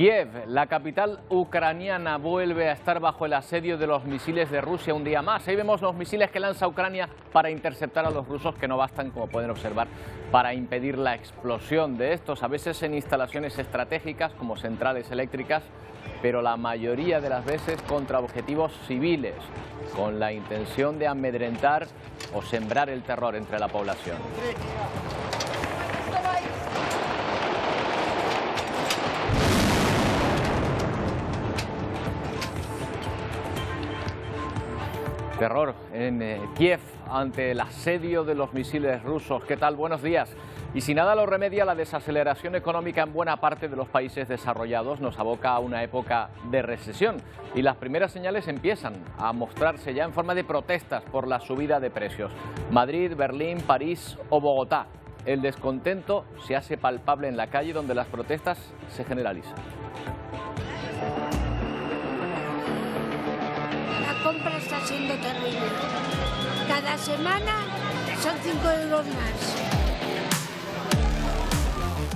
Kiev, la capital ucraniana, vuelve a estar bajo el asedio de los misiles de Rusia un día más. Ahí vemos los misiles que lanza Ucrania para interceptar a los rusos, que no bastan, como pueden observar, para impedir la explosión de estos, a veces en instalaciones estratégicas como centrales eléctricas, pero la mayoría de las veces contra objetivos civiles, con la intención de amedrentar o sembrar el terror entre la población. Terror en Kiev ante el asedio de los misiles rusos. ¿Qué tal? Buenos días. Y si nada lo remedia, la desaceleración económica en buena parte de los países desarrollados nos aboca a una época de recesión. Y las primeras señales empiezan a mostrarse ya en forma de protestas por la subida de precios. Madrid, Berlín, París o Bogotá. El descontento se hace palpable en la calle, donde las protestas se generalizan. La compra está siendo terrible. Cada semana son 5 euros más.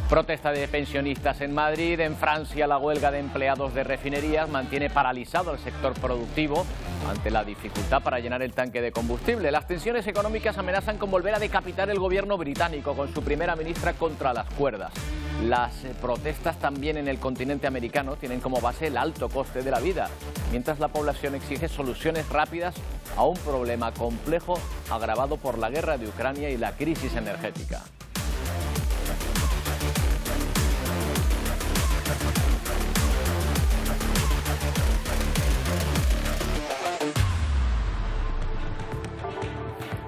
Protesta de pensionistas en Madrid. En Francia, la huelga de empleados de refinerías mantiene paralizado el sector productivo ante la dificultad para llenar el tanque de combustible. Las tensiones económicas amenazan con volver a decapitar el gobierno británico, con su primera ministra contra las cuerdas. Las protestas también en el continente americano tienen como base el alto coste de la vida, mientras la población exige soluciones rápidas a un problema complejo agravado por la guerra de Ucrania y la crisis energética.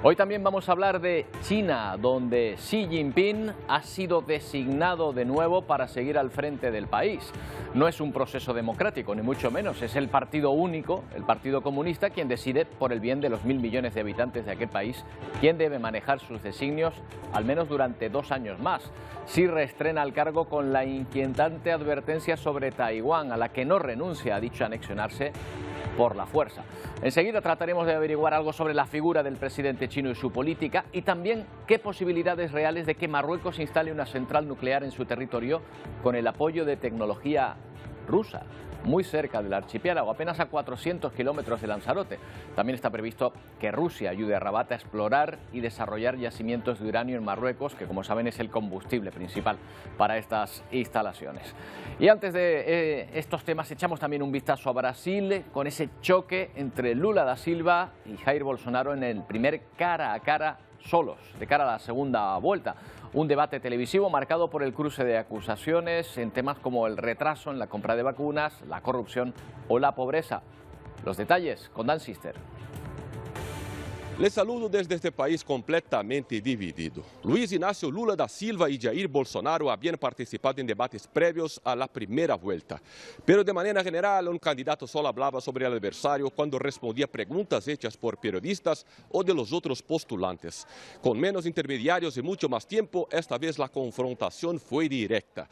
Hoy también vamos a hablar de China, donde Xi Jinping ha sido designado de nuevo para seguir al frente del país. No es un proceso democrático, ni mucho menos. Es el partido único, el Partido Comunista, quien decide, por el bien de los 1.000 millones de habitantes de aquel país, quién debe manejar sus designios, al menos durante 2 años más. Xi reestrena el cargo con la inquietante advertencia sobre Taiwán, a la que no renuncia, ha dicho anexionarse por la fuerza. Enseguida trataremos de averiguar algo sobre la figura del presidente chino y su política, y también qué posibilidades reales de que Marruecos instale una central nuclear en su territorio con el apoyo de tecnología rusa, muy cerca del archipiélago, apenas a 400 kilómetros de Lanzarote. También está previsto que Rusia ayude a Rabat a explorar y desarrollar yacimientos de uranio en Marruecos, que, como saben, es el combustible principal para estas instalaciones. Y antes de estos temas, echamos también un vistazo a Brasil, con ese choque entre Lula da Silva y Jair Bolsonaro en el primer cara a cara solos, de cara a la segunda vuelta. Un debate televisivo marcado por el cruce de acusaciones en temas como el retraso en la compra de vacunas, la corrupción o la pobreza. Los detalles con Dan Sister. Les saludo desde este país completamente dividido. Luiz Inácio Lula da Silva y Jair Bolsonaro habían participado en debates previos a la primera vuelta. Pero de manera general, un candidato solo hablaba sobre el adversario cuando respondía preguntas hechas por periodistas o de los otros postulantes. Con menos intermediarios y mucho más tiempo, esta vez la confrontación fue directa.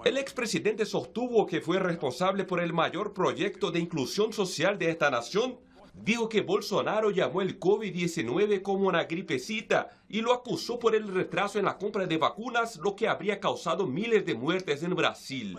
El expresidente sostuvo que fue responsable por el mayor proyecto de inclusión social de esta nación. Dijo que Bolsonaro llamó el COVID-19 como una gripecita y lo acusó por el retraso en la compra de vacunas, lo que habría causado miles de muertes en Brasil.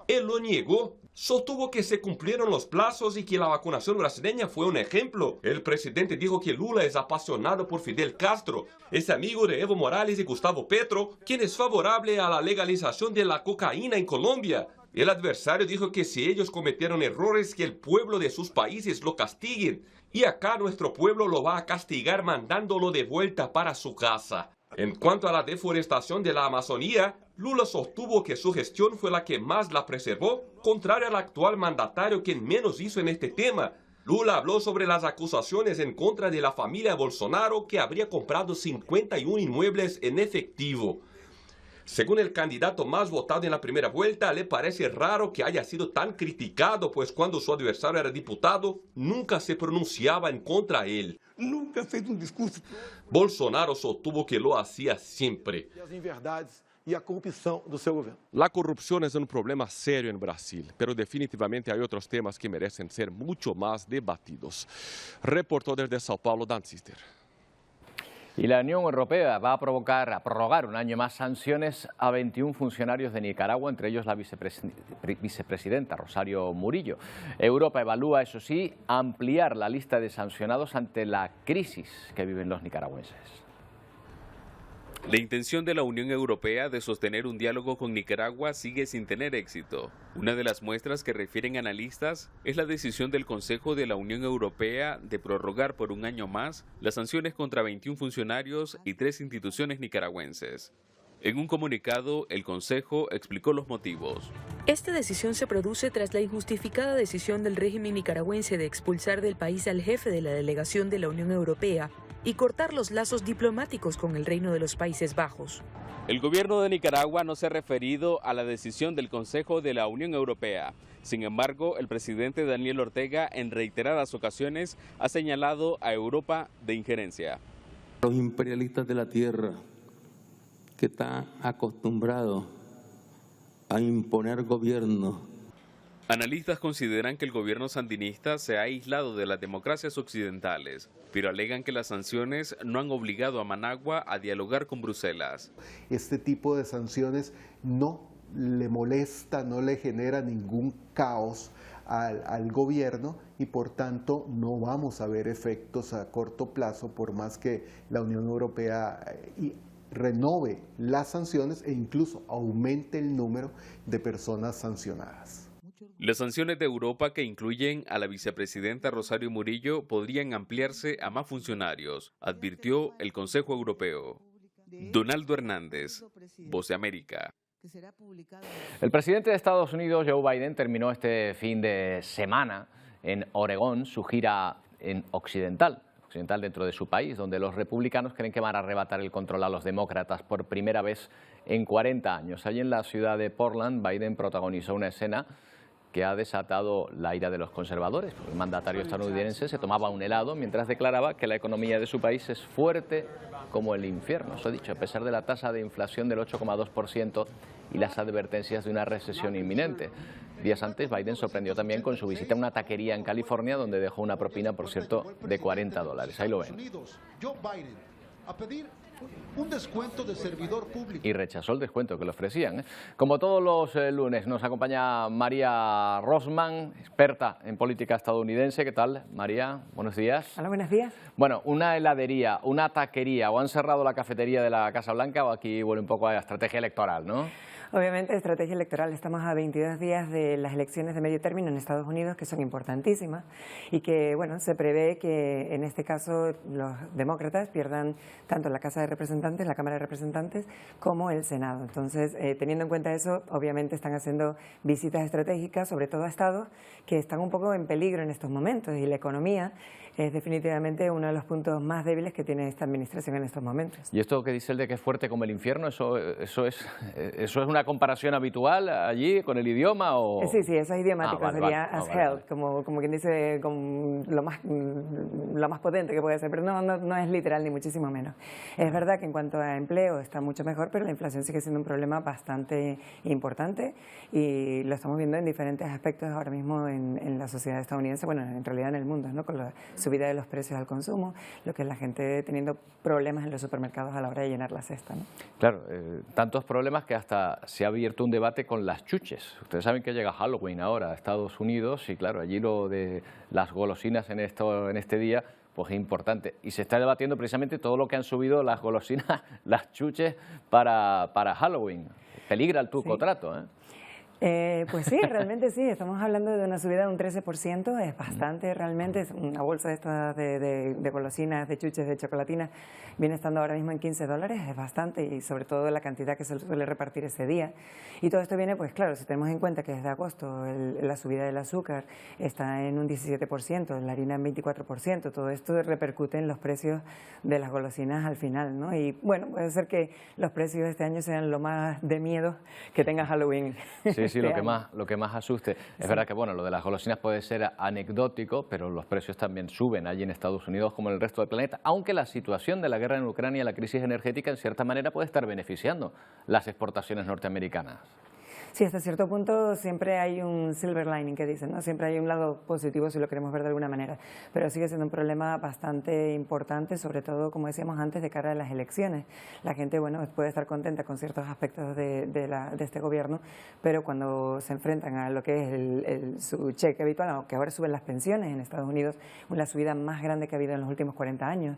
Él lo negó, sostuvo que se cumplieron los plazos y que la vacunación brasileña fue un ejemplo. El presidente dijo que Lula es apasionado por Fidel Castro, es amigo de Evo Morales y Gustavo Petro, quien es favorable a la legalización de la cocaína en Colombia. El adversario dijo que si ellos cometieron errores, que el pueblo de sus países lo castiguen. Y acá nuestro pueblo lo va a castigar mandándolo de vuelta para su casa. En cuanto a la deforestación de la Amazonía, Lula sostuvo que su gestión fue la que más la preservó, contrario al actual mandatario, quien menos hizo en este tema. Lula habló sobre las acusaciones en contra de la familia Bolsonaro, que habría comprado 51 inmuebles en efectivo. Según el candidato más votado en la primera vuelta, le parece raro que haya sido tan criticado, pues cuando su adversario era diputado, nunca se pronunciaba en contra de él. Nunca fez discurso. Bolsonaro sostuvo que lo hacía siempre. As inverdades e a corrupção do seu governo. La corrupción es un problema serio en Brasil, pero definitivamente hay otros temas que merecen ser mucho más debatidos. Reportó desde Sao Paulo, Dan Sister. Y la Unión Europea va a prorrogar un año más sanciones a 21 funcionarios de Nicaragua, entre ellos la vicepresidenta Rosario Murillo. Europa evalúa, eso sí, ampliar la lista de sancionados ante la crisis que viven los nicaragüenses. La intención de la Unión Europea de sostener un diálogo con Nicaragua sigue sin tener éxito. Una de las muestras que refieren analistas es la decisión del Consejo de la Unión Europea de prorrogar por un año más las sanciones contra 21 funcionarios y 3 instituciones nicaragüenses. En un comunicado, el Consejo explicó los motivos. Esta decisión se produce tras la injustificada decisión del régimen nicaragüense de expulsar del país al jefe de la delegación de la Unión Europea y cortar los lazos diplomáticos con el Reino de los Países Bajos. El gobierno de Nicaragua no se ha referido a la decisión del Consejo de la Unión Europea. Sin embargo, el presidente Daniel Ortega en reiteradas ocasiones ha señalado a Europa de injerencia. Los imperialistas de la tierra que están acostumbrados a imponer gobierno. Analistas consideran que el gobierno sandinista se ha aislado de las democracias occidentales, pero alegan que las sanciones no han obligado a Managua a dialogar con Bruselas. Este tipo de sanciones no le molesta, no le genera ningún caos al gobierno y por tanto no vamos a ver efectos a corto plazo por más que la Unión Europea renove las sanciones e incluso aumente el número de personas sancionadas. Las sanciones de Europa, que incluyen a la vicepresidenta Rosario Murillo, podrían ampliarse a más funcionarios, advirtió el Consejo Europeo. Donaldo Hernández, Voz de América. El presidente de Estados Unidos, Joe Biden, terminó este fin de semana en Oregón su gira occidental dentro de su país, donde los republicanos creen que van a arrebatar el control a los demócratas por primera vez en 40 años. Allí en la ciudad de Portland, Biden protagonizó una escena que ha desatado la ira de los conservadores. El mandatario estadounidense se tomaba un helado mientras declaraba que la economía de su país es fuerte como el infierno. Eso dicho, a pesar de la tasa de inflación del 8,2% y las advertencias de una recesión inminente. Días antes, Biden sorprendió también con su visita a una taquería en California, donde dejó una propina, por cierto, de $40. Ahí lo ven. A pedir un descuento de servidor público. Y rechazó el descuento que le ofrecían. Como todos los lunes nos acompaña María Rosman, experta en política estadounidense. ¿Qué tal, María? Buenos días. Hola, buenos días. Bueno, una heladería, una taquería, o han cerrado la cafetería de la Casa Blanca o aquí huele un poco a estrategia electoral, ¿no? Obviamente, estrategia electoral. Estamos a 22 días de las elecciones de medio término en Estados Unidos, que son importantísimas y que, bueno, se prevé que en este caso los demócratas pierdan tanto la Casa de Representantes, la Cámara de Representantes, como el Senado. Entonces, teniendo en cuenta eso, obviamente están haciendo visitas estratégicas, sobre todo a estados que están un poco en peligro en estos momentos, y la economía es definitivamente uno de los puntos más débiles que tiene esta administración en estos momentos. ¿Y esto que dice el de que es fuerte como el infierno, eso es una comparación habitual allí con el idioma? O... Sí, eso es idiomático, sería as hell, vale. Como quien dice, lo más potente que puede ser, pero no es literal ni muchísimo menos. Es verdad que en cuanto a empleo está mucho mejor, pero la inflación sigue siendo un problema bastante importante y lo estamos viendo en diferentes aspectos ahora mismo en la sociedad estadounidense, bueno, en realidad en el mundo, ¿no? Con la subida de los precios al consumo, lo que es la gente teniendo problemas en los supermercados a la hora de llenar la cesta, ¿no? Claro, tantos problemas que hasta se ha abierto un debate con las chuches. Ustedes saben que llega Halloween ahora a Estados Unidos y claro, allí lo de las golosinas en este día pues es importante. Y se está debatiendo precisamente todo lo que han subido las golosinas, las chuches para Halloween. Peligra el truco-trato, ¿eh? Pues sí, realmente sí, estamos hablando de una subida de un 13%, es bastante realmente, es una bolsa de golosinas, de chuches, de chocolatinas, viene estando ahora mismo en $15, es bastante, y sobre todo la cantidad que se suele repartir ese día. Y todo esto viene, pues claro, si tenemos en cuenta que desde agosto la subida del azúcar está en un 17%, la harina en 24%, todo esto repercute en los precios de las golosinas al final, ¿no? Y bueno, puede ser que los precios de este año sean lo más de miedo que tenga Halloween. Sí, lo que más asuste. Es verdad que bueno, lo de las golosinas puede ser anecdótico, pero los precios también suben allí en Estados Unidos como en el resto del planeta, aunque la situación de la guerra en Ucrania y la crisis energética en cierta manera puede estar beneficiando las exportaciones norteamericanas. Sí, hasta cierto punto siempre hay un silver lining que dicen, ¿no? Siempre hay un lado positivo si lo queremos ver de alguna manera, pero sigue siendo un problema bastante importante, sobre todo, como decíamos antes, de cara a las elecciones. La gente, bueno, puede estar contenta con ciertos aspectos de este gobierno, pero cuando se enfrentan a lo que es su cheque habitual, aunque ahora suben las pensiones en Estados Unidos, una subida más grande que ha habido en los últimos 40 años,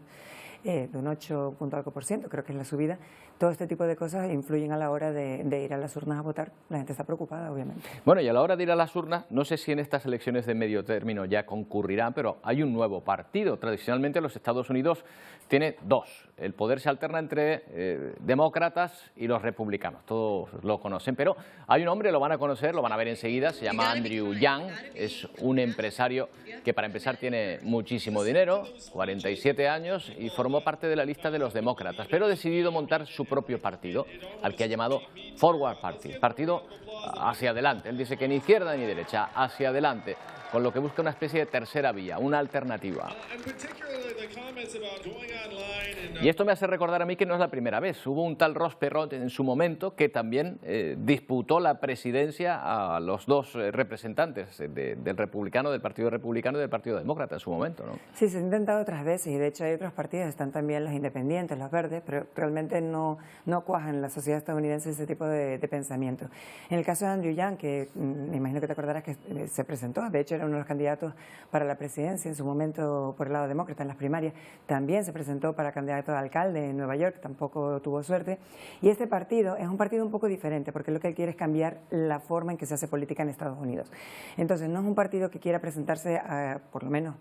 de un 8% creo que es la subida. Todo este tipo de cosas influyen a la hora de ir a las urnas a votar. La gente está preocupada, obviamente. Bueno, y a la hora de ir a las urnas, no sé si en estas elecciones de medio término ya concurrirán, pero hay un nuevo partido. Tradicionalmente los Estados Unidos tiene dos. El poder se alterna entre demócratas y los republicanos. Todos lo conocen, pero hay un hombre, lo van a conocer, lo van a ver enseguida, se llama Andrew Yang. Es un empresario que para empezar tiene muchísimo dinero, 47 años, y formó parte de la lista de los demócratas, pero ha decidido montar su propio partido, al que ha llamado Forward Party, partido hacia adelante. Él dice que ni izquierda ni derecha, hacia adelante, con lo que busca una especie de tercera vía, una alternativa. Y esto me hace recordar a mí que no es la primera vez. Hubo un tal Ross Perot en su momento que también disputó la presidencia a los dos representantes del republicano, del Partido Republicano y del Partido Demócrata en su momento, ¿no? Sí, se ha intentado otras veces y de hecho hay otros partidos, están también los independientes, los verdes, pero realmente no cuajan en la sociedad estadounidense ese tipo de pensamiento. En el caso de Andrew Yang, que me imagino que te acordarás que se presentó, de hecho era uno de los candidatos para la presidencia en su momento por el lado demócrata en las primarias, también se presentó para candidato a alcalde en Nueva York, tampoco tuvo suerte. Y este partido es un partido un poco diferente, porque lo que él quiere es cambiar la forma en que se hace política en Estados Unidos. Entonces, no es un partido que quiera presentarse, por lo menos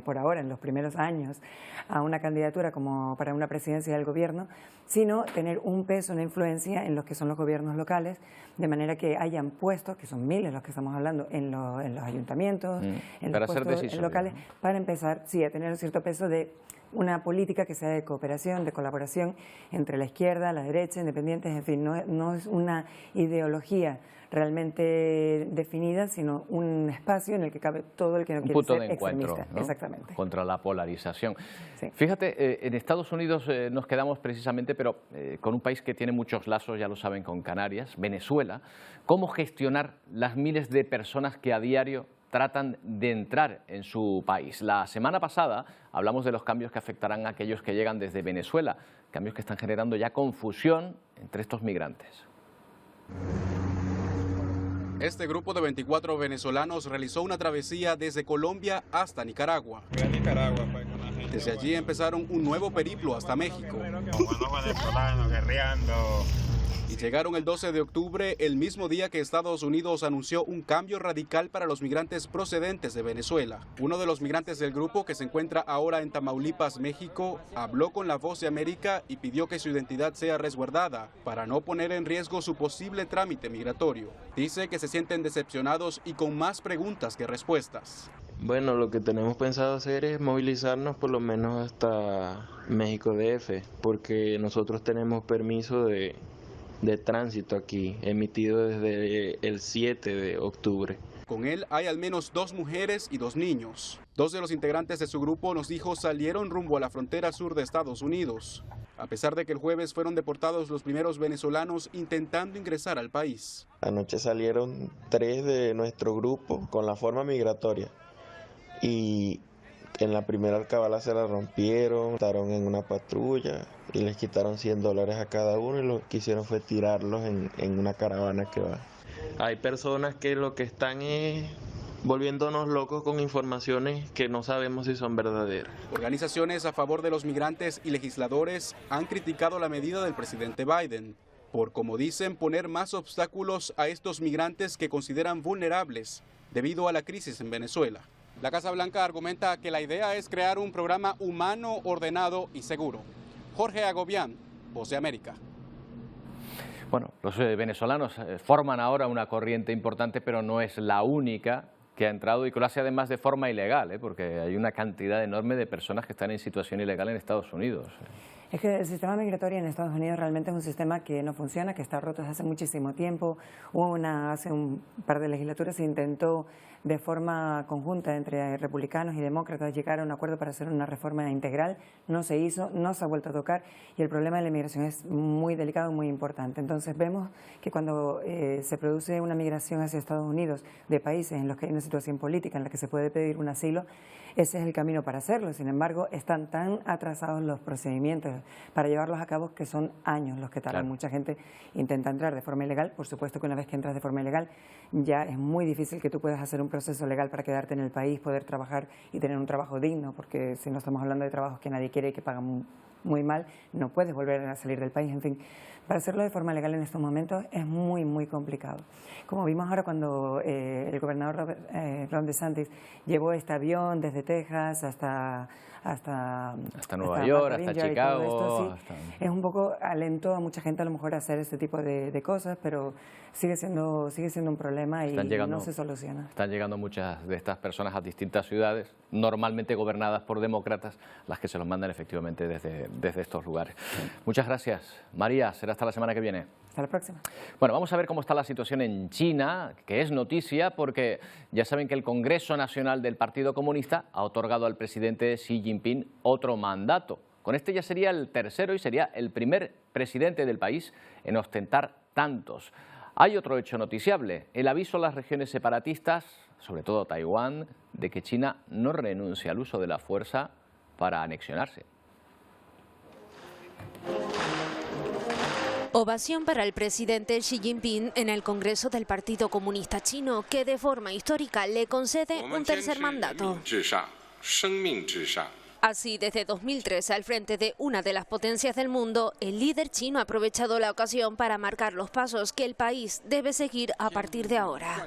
por ahora, en los primeros años, a una candidatura como para una presidencia del gobierno, sino tener un peso, una influencia en los que son los gobiernos locales, de manera que hayan puestos, que son miles los que estamos hablando, en los ayuntamientos, en los puestos locales, para empezar, sí, a tener un cierto peso de una política que sea de cooperación, de colaboración entre la izquierda, la derecha, independientes, en fin, no es una ideología realmente definida, sino un espacio en el que cabe todo el que no quiere ser extremista. ¿No? Exactamente. Contra la polarización. Sí. Fíjate, en Estados Unidos nos quedamos precisamente, pero con un país que tiene muchos lazos, ya lo saben, con Canarias, Venezuela. ¿Cómo gestionar las miles de personas que a diario tratan de entrar en su país? La semana pasada hablamos de los cambios que afectarán a aquellos que llegan desde Venezuela, cambios que están generando ya confusión entre estos migrantes. Este grupo de 24 venezolanos realizó una travesía desde Colombia hasta Nicaragua. Desde allí empezaron un nuevo periplo hasta México. Y llegaron el 12 de octubre, el mismo día que Estados Unidos anunció un cambio radical para los migrantes procedentes de Venezuela. Uno de los migrantes del grupo, que se encuentra ahora en Tamaulipas, México, habló con La Voz de América y pidió que su identidad sea resguardada para no poner en riesgo su posible trámite migratorio. Dice que se sienten decepcionados y con más preguntas que respuestas. Bueno, lo que tenemos pensado hacer es movilizarnos por lo menos hasta México DF, porque nosotros tenemos permiso de tránsito aquí, emitido desde el 7 de octubre. Con él hay al menos 2 mujeres y 2 niños. 2 de los integrantes de su grupo, nos dijo, salieron rumbo a la frontera sur de Estados Unidos, a pesar de que el jueves fueron deportados los primeros venezolanos intentando ingresar al país. Anoche salieron 3 de nuestro grupo con la forma migratoria y en la primera alcabala se la rompieron, estaron en una patrulla y les quitaron $100 a cada uno y lo que hicieron fue tirarlos en una caravana que va. Hay personas que lo que están es volviéndonos locos con informaciones que no sabemos si son verdaderas. Organizaciones a favor de los migrantes y legisladores han criticado la medida del presidente Biden por, como dicen, poner más obstáculos a estos migrantes que consideran vulnerables debido a la crisis en Venezuela. La Casa Blanca argumenta que la idea es crear un programa humano, ordenado y seguro. Jorge Agobián, Voz de América. Bueno, los venezolanos forman ahora una corriente importante, pero no es la única que ha entrado y que lo hace además de forma ilegal, porque hay una cantidad enorme de personas que están en situación ilegal en Estados Unidos. Es que el sistema migratorio en Estados Unidos realmente es un sistema que no funciona, que está roto desde hace muchísimo tiempo. Hace un par de legislaturas se intentó de forma conjunta entre republicanos y demócratas llegar a un acuerdo para hacer una reforma integral. No se hizo, no se ha vuelto a tocar y el problema de la inmigración es muy delicado, muy importante. Entonces vemos que cuando se produce una migración hacia Estados Unidos de países en los que hay una situación política en la que se puede pedir un asilo, ese es el camino para hacerlo. Sin embargo, están tan atrasados los procedimientos para llevarlos a cabo que son años los que tardan. Claro. Mucha gente intenta entrar de forma ilegal. Por supuesto que una vez que entras de forma ilegal ya es muy difícil que tú puedas hacer un proceso legal para quedarte en el país, poder trabajar y tener un trabajo digno, porque si no estamos hablando de trabajos que nadie quiere y que pagan muy mal, no puedes volver a salir del país. En fin, para hacerlo de forma legal en estos momentos es muy, muy complicado. Como vimos ahora cuando el gobernador Ron DeSantis llevó este avión desde Texas hasta Nueva York, hasta Chicago. Esto, sí, es un poco alentó a mucha gente a lo mejor a hacer este tipo de cosas, pero sigue siendo un problema y no se soluciona. Están llegando muchas de estas personas a distintas ciudades, normalmente gobernadas por demócratas, las que se los mandan efectivamente desde estos lugares. Sí. Muchas gracias, María. Será hasta la semana que viene. Hasta la próxima. Bueno, vamos a ver cómo está la situación en China, que es noticia porque ya saben que el Congreso Nacional del Partido Comunista ha otorgado al presidente Xi Jinping otro mandato. Con este ya sería el tercero y sería el primer presidente del país en ostentar tantos. Hay otro hecho noticiable, el aviso a las regiones separatistas, sobre todo Taiwán, de que China no renuncie al uso de la fuerza para anexionarse. Ovación para el presidente Xi Jinping en el Congreso del Partido Comunista Chino, que de forma histórica le concede un tercer mandato. Así, desde 2003, al frente de una de las potencias del mundo, el líder chino ha aprovechado la ocasión para marcar los pasos que el país debe seguir a partir de ahora.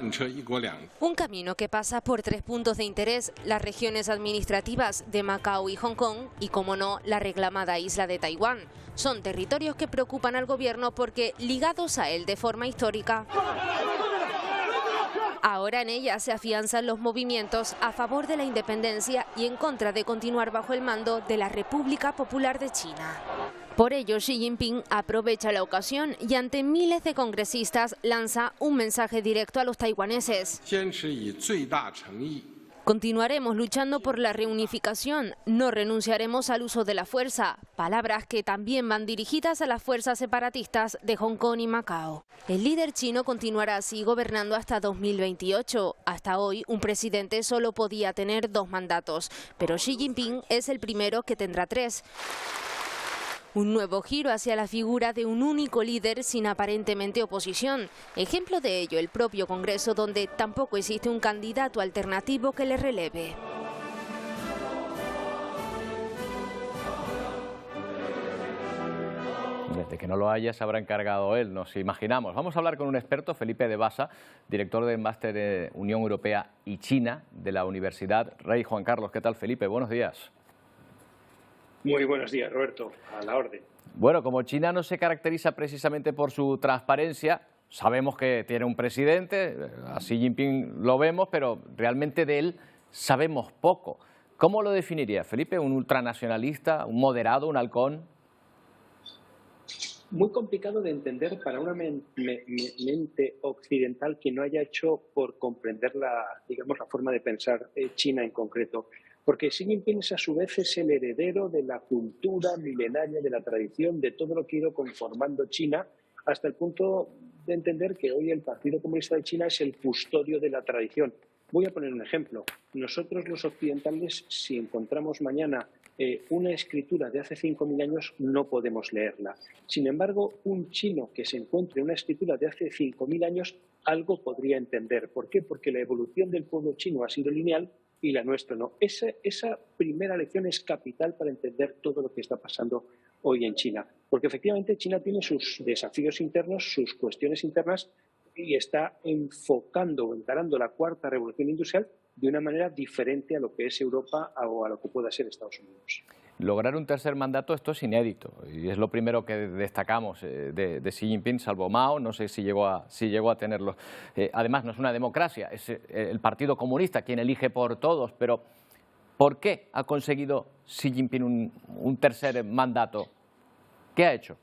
Un camino que pasa por 3 puntos de interés: las regiones administrativas de Macao y Hong Kong y, como no, la reclamada isla de Taiwán. Son territorios que preocupan al gobierno porque, ligados a él de forma histórica, ahora en ella se afianzan los movimientos a favor de la independencia y en contra de continuar bajo el mando de la República Popular de China. Por ello, Xi Jinping aprovecha la ocasión y ante miles de congresistas lanza un mensaje directo a los taiwaneses. Continuaremos luchando por la reunificación, no renunciaremos al uso de la fuerza, palabras que también van dirigidas a las fuerzas separatistas de Hong Kong y Macao. El líder chino continuará así gobernando hasta 2028. Hasta hoy, un presidente solo podía tener 2 mandatos, pero Xi Jinping es el primero que tendrá 3. Un nuevo giro hacia la figura de un único líder sin aparentemente oposición. Ejemplo de ello el propio Congreso, donde tampoco existe un candidato alternativo que le releve. Desde que no lo haya se habrá encargado él, nos imaginamos. Vamos a hablar con un experto, Felipe de Basa, director del Máster de Unión Europea y China de la Universidad Rey Juan Carlos. ¿Qué tal, Felipe? Buenos días. Muy buenos días, Roberto. A la orden. Bueno, como China no se caracteriza precisamente por su transparencia, sabemos que tiene un presidente, a Xi Jinping lo vemos, pero realmente de él sabemos poco. ¿Cómo lo definiría, Felipe? ¿Un ultranacionalista, un moderado, un halcón? Muy complicado de entender para una mente occidental que no haya hecho por comprender la forma de pensar China en concreto. Porque Xi Jinping a su vez es el heredero de la cultura milenaria, de la tradición, de todo lo que ha ido conformando China, hasta el punto de entender que hoy el Partido Comunista de China es el custodio de la tradición. Voy a poner un ejemplo. Nosotros los occidentales, si encontramos mañana una escritura de hace 5.000 años, no podemos leerla. Sin embargo, un chino que se encuentre una escritura de hace 5.000 años, algo podría entender. ¿Por qué? Porque la evolución del pueblo chino ha sido lineal y la nuestra no. Esa primera lección es capital para entender todo lo que está pasando hoy en China. Porque efectivamente China tiene sus desafíos internos, sus cuestiones internas y está enfocando o encarando la 4ª revolución industrial de una manera diferente a lo que es Europa o a lo que pueda ser Estados Unidos. Lograr un tercer mandato, esto es inédito y es lo primero que destacamos de Xi Jinping, salvo Mao, no sé si llegó a tenerlo. Además, no es una democracia, es el Partido Comunista quien elige por todos, pero ¿por qué ha conseguido Xi Jinping un tercer mandato? ¿Qué ha hecho?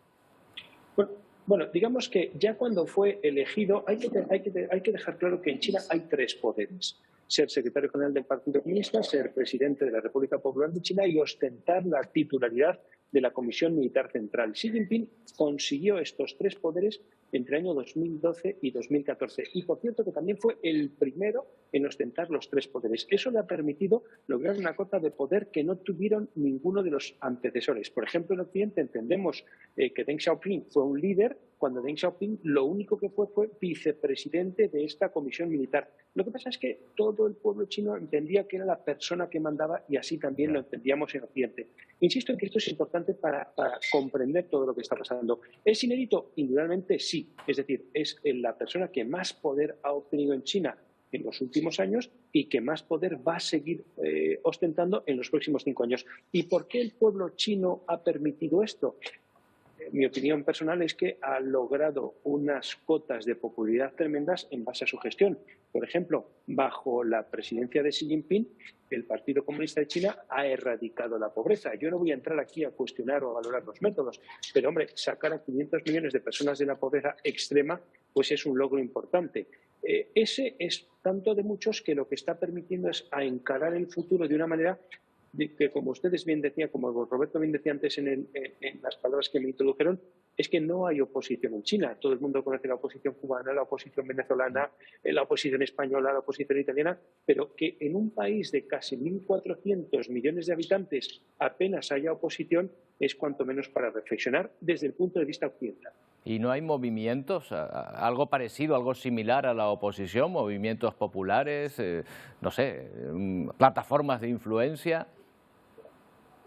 Bueno, digamos que ya cuando fue elegido, hay que dejar claro que en China hay tres poderes: ser secretario general del Partido Comunista, ser presidente de la República Popular de China y ostentar la titularidad de la Comisión Militar Central. Xi Jinping consiguió estos tres poderes entre el año 2012 y 2014. Y, por cierto, que también fue el primero en ostentar los tres poderes. Eso le ha permitido lograr una cota de poder que no tuvieron ninguno de los antecesores. Por ejemplo, en Occidente entendemos que Deng Xiaoping fue un líder, cuando Deng Xiaoping lo único que fue vicepresidente de esta comisión militar. Lo que pasa es que todo el pueblo chino entendía que era la persona que mandaba y así también lo entendíamos en Occidente. Insisto en que esto es importante para comprender todo lo que está pasando. ¿Es inédito? Indudablemente sí. Es decir, es la persona que más poder ha obtenido en China en los últimos años y que más poder va a seguir ostentando en los próximos 5 años. ¿Y por qué el pueblo chino ha permitido esto? Mi opinión personal es que ha logrado unas cotas de popularidad tremendas en base a su gestión. Por ejemplo, bajo la presidencia de Xi Jinping, el Partido Comunista de China ha erradicado la pobreza. Yo no voy a entrar aquí a cuestionar o a valorar los métodos, pero, hombre, sacar a 500 millones de personas de la pobreza extrema pues es un logro importante. Ese es tanto de muchos que lo que está permitiendo es a encarar el futuro de una manera que, como ustedes bien decían, como Roberto bien decía antes en las palabras que me introdujeron, es que no hay oposición en China. Todo el mundo conoce la oposición cubana, la oposición venezolana, la oposición española, la oposición italiana, pero que en un país de casi 1.400 millones de habitantes apenas haya oposición es cuanto menos para reflexionar desde el punto de vista occidental. ¿Y no hay movimientos, algo parecido, algo similar a la oposición, movimientos populares, no sé, plataformas de influencia?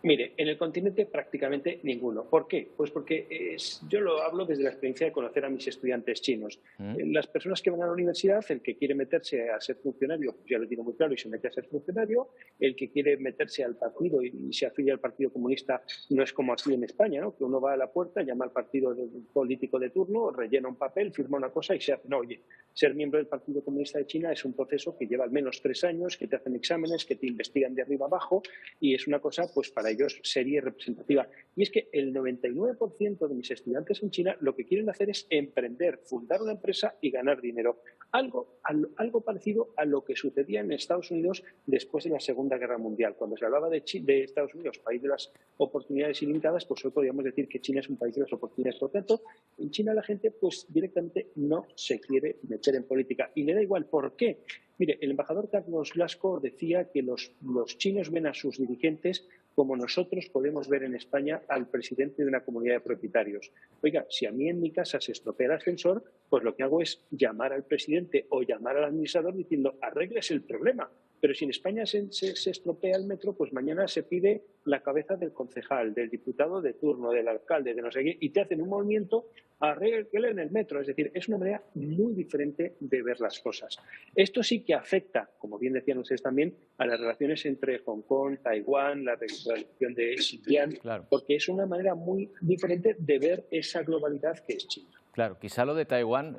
Mire, en el continente prácticamente ninguno. ¿Por qué? Pues porque yo lo hablo desde la experiencia de conocer a mis estudiantes chinos. Las personas que van a la universidad, el que quiere meterse a ser funcionario, pues ya lo tiene muy claro y se mete a ser funcionario. El que quiere meterse al partido y se afilia al Partido Comunista no es como aquí en España, ¿no? Que uno va a la puerta, llama al partido político de turno, rellena un papel, firma una cosa y se hace. No, oye, ser miembro del Partido Comunista de China es un proceso que lleva al menos 3 años, que te hacen exámenes, que te investigan de arriba abajo y es una cosa, pues para ellos sería representativa. Y es que el 99% de mis estudiantes en China lo que quieren hacer es emprender, fundar una empresa y ganar dinero. Algo parecido a lo que sucedía en Estados Unidos después de la Segunda Guerra Mundial. Cuando se hablaba de Estados Unidos, país de las oportunidades ilimitadas, pues hoy podríamos decir que China es un país de las oportunidades. Por tanto, en China la gente pues directamente no se quiere meter en política y le da igual. ¿Por qué? Mire, el embajador Carlos Blasco decía que los chinos ven a sus dirigentes como nosotros podemos ver en España al presidente de una comunidad de propietarios. Oiga, si a mí en mi casa se estropea el ascensor, pues lo que hago es llamar al presidente o llamar al administrador diciendo arregles el problema. Pero si en España se estropea el metro, pues mañana se pide la cabeza del concejal, del diputado de turno, del alcalde, de no sé qué, y te hacen un movimiento, arreglen el metro. Es decir, es una manera muy diferente de ver las cosas. Esto sí que afecta, como bien decían ustedes también, a las relaciones entre Hong Kong, Taiwán, la región de Xinjiang, claro, porque es una manera muy diferente de ver esa globalidad que es China. Claro, quizá lo de Taiwán,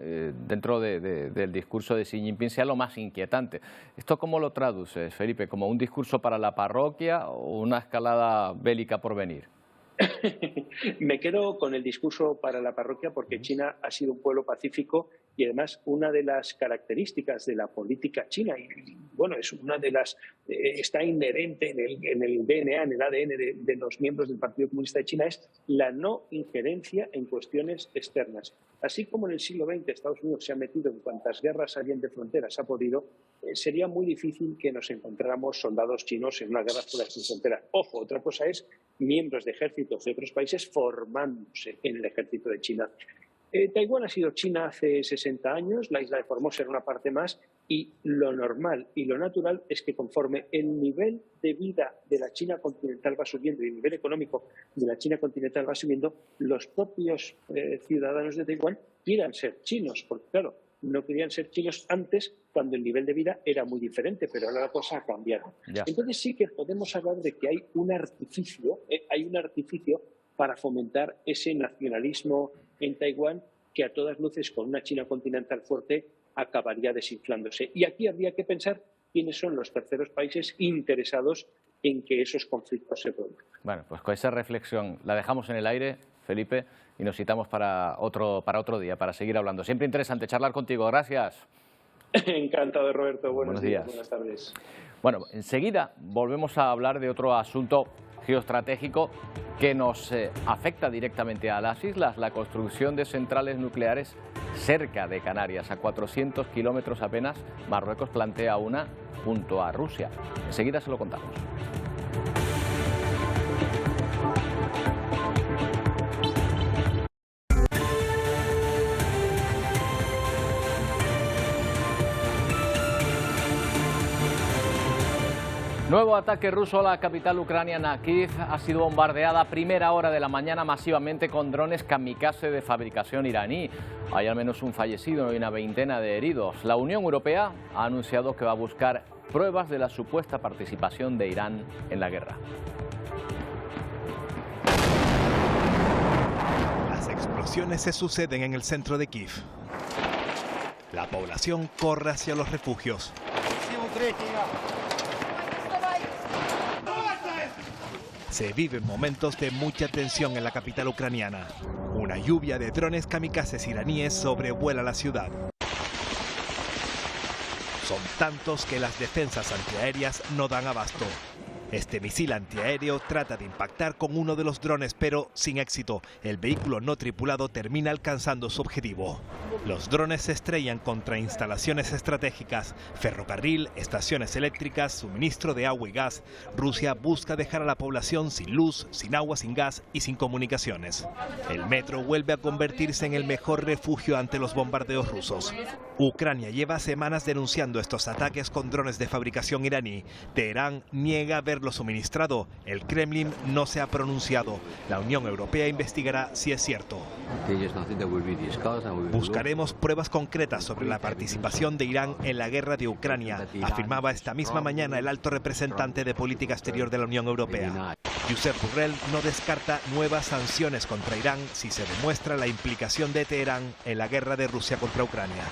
dentro del discurso de Xi Jinping, sea lo más inquietante. ¿Esto cómo lo traduces, Felipe? ¿Como un discurso para la parroquia o una escalada bélica por venir? Me quedo con el discurso para la parroquia porque China ha sido un pueblo pacífico y además una de las características de la política china, y bueno, es una de las está inherente en el DNA, en el ADN de los miembros del Partido Comunista de China, es la no injerencia en cuestiones externas. Así como en el siglo XX Estados Unidos se ha metido en cuantas guerras habían de fronteras ha podido, sería muy difícil que nos encontráramos soldados chinos en una guerra por las fronteras. Ojo, otra cosa es miembros de ejércitos de otros países formándose en el ejército de China. Taiwán ha sido China hace 60 años, la isla de Formosa era una parte más, y lo normal y lo natural es que conforme el nivel de vida de la China continental va subiendo y el nivel económico de la China continental va subiendo, los propios ciudadanos de Taiwán quieran ser chinos, porque claro, no querían ser chinos antes cuando el nivel de vida era muy diferente, pero ahora la cosa ha cambiado. Ya. Entonces sí que podemos hablar de que hay un artificio para fomentar ese nacionalismo en Taiwán que a todas luces con una China continental fuerte acabaría desinflándose. Y aquí habría que pensar quiénes son los terceros países interesados en que esos conflictos se produzcan. Bueno, pues con esa reflexión la dejamos en el aire. Felipe, y nos citamos para otro día, para seguir hablando. Siempre interesante charlar contigo. Gracias. Encantado, Roberto. Buenos días. Buenas tardes. Bueno, enseguida volvemos a hablar de otro asunto geoestratégico que nos afecta directamente a las islas, la construcción de centrales nucleares cerca de Canarias, a 400 kilómetros apenas. Marruecos plantea una junto a Rusia. Enseguida se lo contamos. Nuevo ataque ruso a la capital ucraniana. Kiev ha sido bombardeada a primera hora de la mañana masivamente con drones kamikaze de fabricación iraní. Hay al menos un fallecido y una veintena de heridos. La Unión Europea ha anunciado que va a buscar pruebas de la supuesta participación de Irán en la guerra. Las explosiones se suceden en el centro de Kiev. La población corre hacia los refugios. Se viven momentos de mucha tensión en la capital ucraniana. Una lluvia de drones kamikazes iraníes sobrevuela la ciudad. Son tantos que las defensas antiaéreas no dan abasto. Este misil antiaéreo trata de impactar con uno de los drones, pero sin éxito. El vehículo no tripulado termina alcanzando su objetivo. Los drones se estrellan contra instalaciones estratégicas, ferrocarril, estaciones eléctricas, suministro de agua y gas. Rusia busca dejar a la población sin luz, sin agua, sin gas y sin comunicaciones. El metro vuelve a convertirse en el mejor refugio ante los bombardeos rusos. Ucrania lleva semanas denunciando estos ataques con drones de fabricación iraní. Teherán niega haberlo suministrado. El Kremlin no se ha pronunciado. La Unión Europea investigará si es cierto. Buscaremos pruebas concretas sobre la participación de Irán en la guerra de Ucrania, afirmaba esta misma mañana el alto representante de política exterior de la Unión Europea. Josep Borrell no descarta nuevas sanciones contra Irán si se demuestra la implicación de Teherán en la guerra de Rusia contra Ucrania.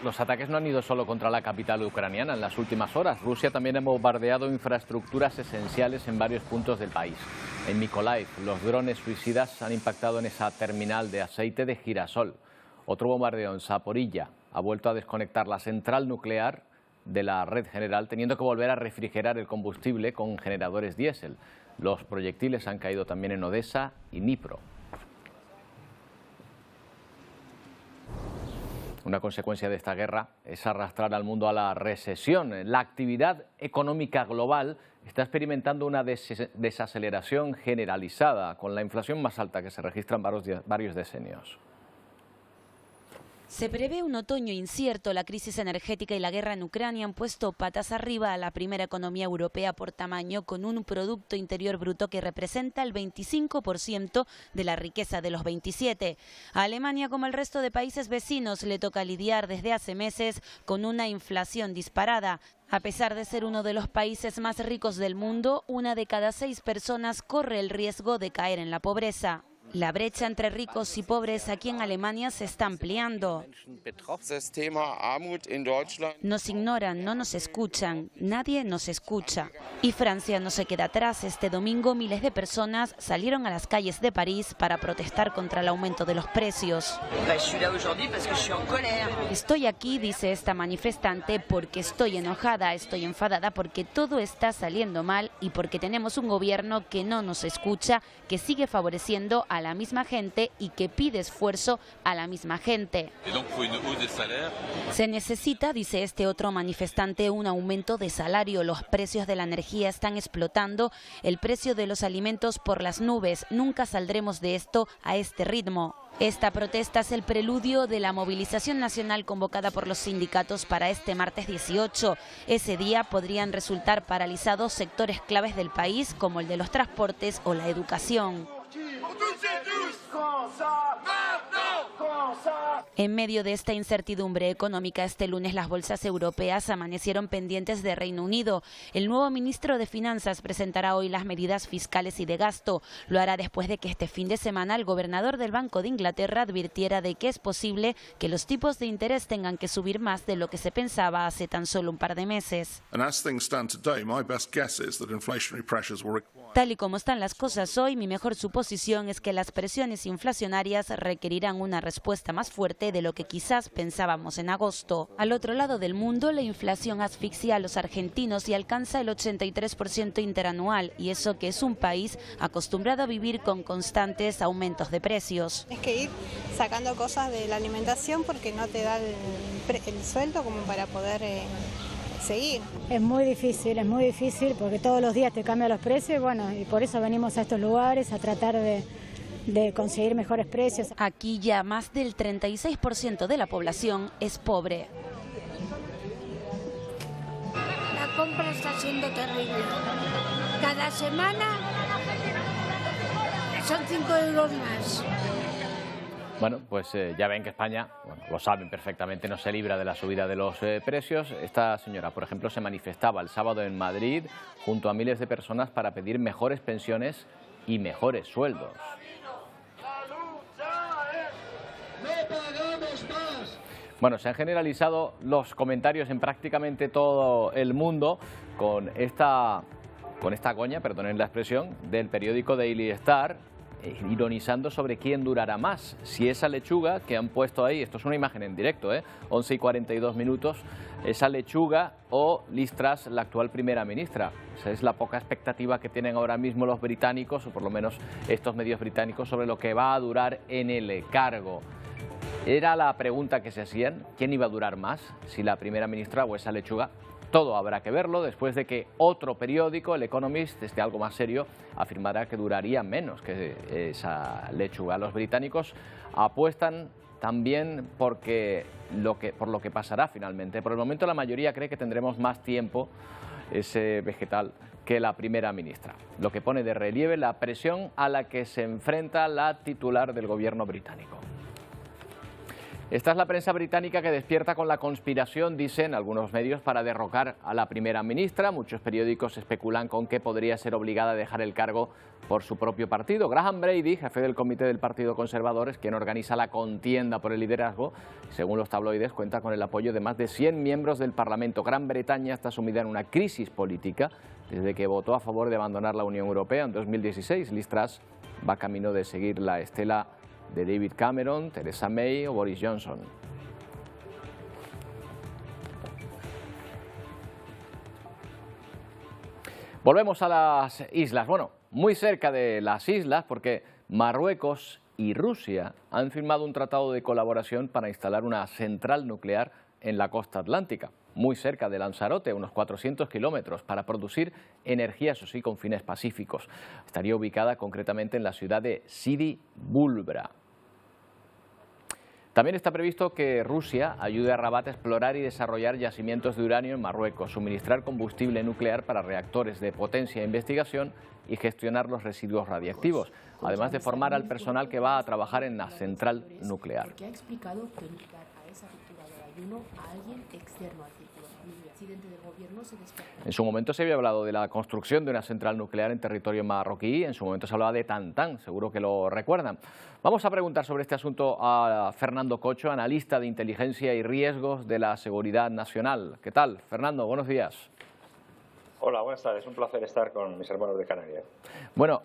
Los ataques no han ido solo contra la capital ucraniana. En las últimas horas, Rusia también ha bombardeado infraestructuras esenciales en varios puntos del país. En Mykolaiv, los drones suicidas han impactado en esa terminal de aceite de girasol. Otro bombardeo en Zaporilla ha vuelto a desconectar la central nuclear de la red general, teniendo que volver a refrigerar el combustible con generadores diésel. Los proyectiles han caído también en Odessa y Dnipro. Una consecuencia de esta guerra es arrastrar al mundo a la recesión. La actividad económica global está experimentando una desaceleración generalizada, con la inflación más alta que se registra en varios decenios. Se prevé un otoño incierto. La crisis energética y la guerra en Ucrania han puesto patas arriba a la primera economía europea por tamaño, con un Producto Interior Bruto que representa el 25% de la riqueza de los 27. A Alemania, como el resto de países vecinos, le toca lidiar desde hace meses con una inflación disparada. A pesar de ser uno de los países más ricos del mundo, 1 de cada 6 personas corre el riesgo de caer en la pobreza. La brecha entre ricos y pobres aquí en Alemania se está ampliando. Nos ignoran, no nos escuchan, nadie nos escucha. Y Francia no se queda atrás. Este domingo miles de personas salieron a las calles de París para protestar contra el aumento de los precios. Estoy aquí, dice esta manifestante, porque estoy enojada, estoy enfadada porque todo está saliendo mal y porque tenemos un gobierno que no nos escucha, que sigue favoreciendo a la misma gente y que pide esfuerzo a la misma gente. Se necesita, dice este otro manifestante, un aumento de salario. Los precios de la energía están explotando, el precio de los alimentos por las nubes. Nunca saldremos de esto a este ritmo. Esta protesta es el preludio de la movilización nacional convocada por los sindicatos para este martes 18. Ese día podrían resultar paralizados sectores claves del país, como el de los transportes o la educación. En medio de esta incertidumbre económica, este lunes las bolsas europeas amanecieron pendientes de Reino Unido. El nuevo ministro de Finanzas presentará hoy las medidas fiscales y de gasto. Lo hará después de que este fin de semana el gobernador del Banco de Inglaterra advirtiera de que es posible que los tipos de interés tengan que subir más de lo que se pensaba hace tan solo un par de meses. Tal y como están las cosas hoy, mi mejor suposición es que las presiones inflacionarias requerirán una respuesta más fuerte de lo que quizás pensábamos en agosto. Al otro lado del mundo, la inflación asfixia a los argentinos y alcanza el 83% interanual, y eso que es un país acostumbrado a vivir con constantes aumentos de precios. Es que ir sacando cosas de la alimentación porque no te da el sueldo como para poder seguir. Es muy difícil porque todos los días te cambian los precios y por eso venimos a estos lugares a tratar de conseguir mejores precios. Aquí ya más del 36% de la población es pobre. La compra está siendo terrible. Cada semana son 5 euros más. Bueno, pues ya ven que España, lo saben perfectamente, no se libra de la subida de los precios. Esta señora, por ejemplo, se manifestaba el sábado en Madrid junto a miles de personas para pedir mejores pensiones y mejores sueldos. Bueno, se han generalizado los comentarios en prácticamente todo el mundo con esta coña, perdonen la expresión, del periódico Daily Star, ironizando sobre quién durará más. Si esa lechuga que han puesto ahí, esto es una imagen en directo, 11 y 42 minutos, esa lechuga o Liz Truss, la actual primera ministra. Esa es la poca expectativa que tienen ahora mismo los británicos, o por lo menos estos medios británicos, sobre lo que va a durar en el cargo. Era la pregunta que se hacían, ¿quién iba a durar más? Si la primera ministra o esa lechuga. Todo habrá que verlo después de que otro periódico, el Economist, algo más serio, afirmará que duraría menos que esa lechuga. Los británicos apuestan también por lo que pasará finalmente. Por el momento la mayoría cree que tendremos más tiempo ese vegetal que la primera ministra, lo que pone de relieve la presión a la que se enfrenta la titular del gobierno británico. Esta es la prensa británica que despierta con la conspiración, dicen algunos medios, para derrocar a la primera ministra. Muchos periódicos especulan con que podría ser obligada a dejar el cargo por su propio partido. Graham Brady, jefe del comité del Partido Conservador, es quien organiza la contienda por el liderazgo. Según los tabloides, cuenta con el apoyo de más de 100 miembros del Parlamento. Gran Bretaña está sumida en una crisis política desde que votó a favor de abandonar la Unión Europea en 2016. Liz Truss va camino de seguir la estela de David Cameron, Theresa May o Boris Johnson. Volvemos a las islas. Bueno, muy cerca de las islas, porque Marruecos y Rusia han firmado un tratado de colaboración para instalar una central nuclear en la costa atlántica, muy cerca de Lanzarote, unos 400 kilómetros, para producir energía, eso sí, con fines pacíficos. Estaría ubicada concretamente en la ciudad de Sidi Boulbra. También está previsto que Rusia ayude a Rabat a explorar y desarrollar yacimientos de uranio en Marruecos, suministrar combustible nuclear para reactores de potencia e investigación y gestionar los residuos radiactivos, además de formar al personal que va a trabajar en la central nuclear. Porque ha explicado que ligar a esa ruptura del ayuno a alguien externo al círculo. El presidente del gobierno se despertó. En su momento se había hablado de la construcción de una central nuclear en territorio marroquí, en su momento se hablaba de Tantán, seguro que lo recuerdan. Vamos a preguntar sobre este asunto a Fernando Cocho, analista de inteligencia y riesgos de la seguridad nacional. ¿Qué tal, Fernando? Buenos días. Hola, buenas tardes. Un placer estar con mis hermanos de Canarias. Bueno,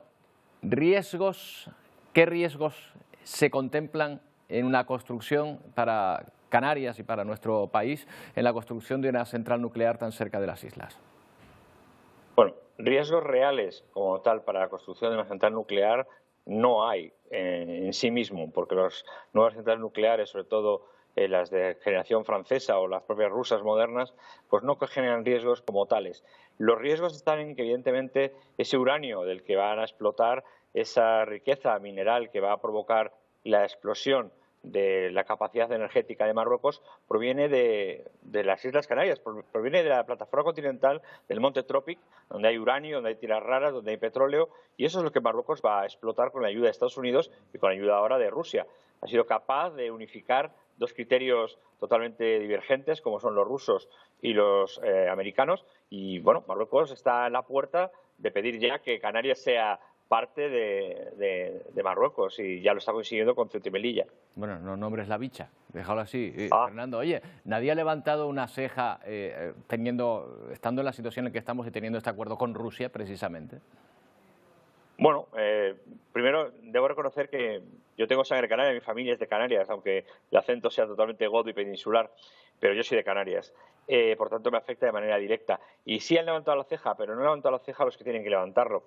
¿qué riesgos se contemplan en una construcción para Canarias y para nuestro país, en la construcción de una central nuclear tan cerca de las islas? Bueno, riesgos reales como tal para la construcción de una central nuclear no hay en sí mismo, porque las nuevas centrales nucleares, sobre todo las de generación francesa o las propias rusas modernas, pues no generan riesgos como tales. Los riesgos están en que, evidentemente, ese uranio del que van a explotar, esa riqueza mineral que va a provocar la explosión de la capacidad energética de Marruecos, proviene de las Islas Canarias, proviene de la plataforma continental del Monte Tropic, donde hay uranio, donde hay tierras raras, donde hay petróleo, y eso es lo que Marruecos va a explotar con la ayuda de Estados Unidos y con la ayuda ahora de Rusia. ha sido capaz de unificar dos criterios totalmente divergentes, como son los rusos y los americanos. Y bueno, Marruecos está en la puerta de pedir ya que Canarias sea parte de Marruecos, y ya lo está consiguiendo con Ceuta y Melilla. Bueno, no nombres la bicha, déjalo así. Fernando, oye, nadie ha levantado una ceja estando en la situación en la que estamos y teniendo este acuerdo con Rusia, precisamente. Bueno, primero debo reconocer que yo tengo sangre canaria, mi familia es de Canarias, aunque el acento sea totalmente godo y peninsular, pero yo soy de Canarias. Por tanto, me afecta de manera directa. Y sí han levantado la ceja, pero no han levantado la ceja los que tienen que levantarlo.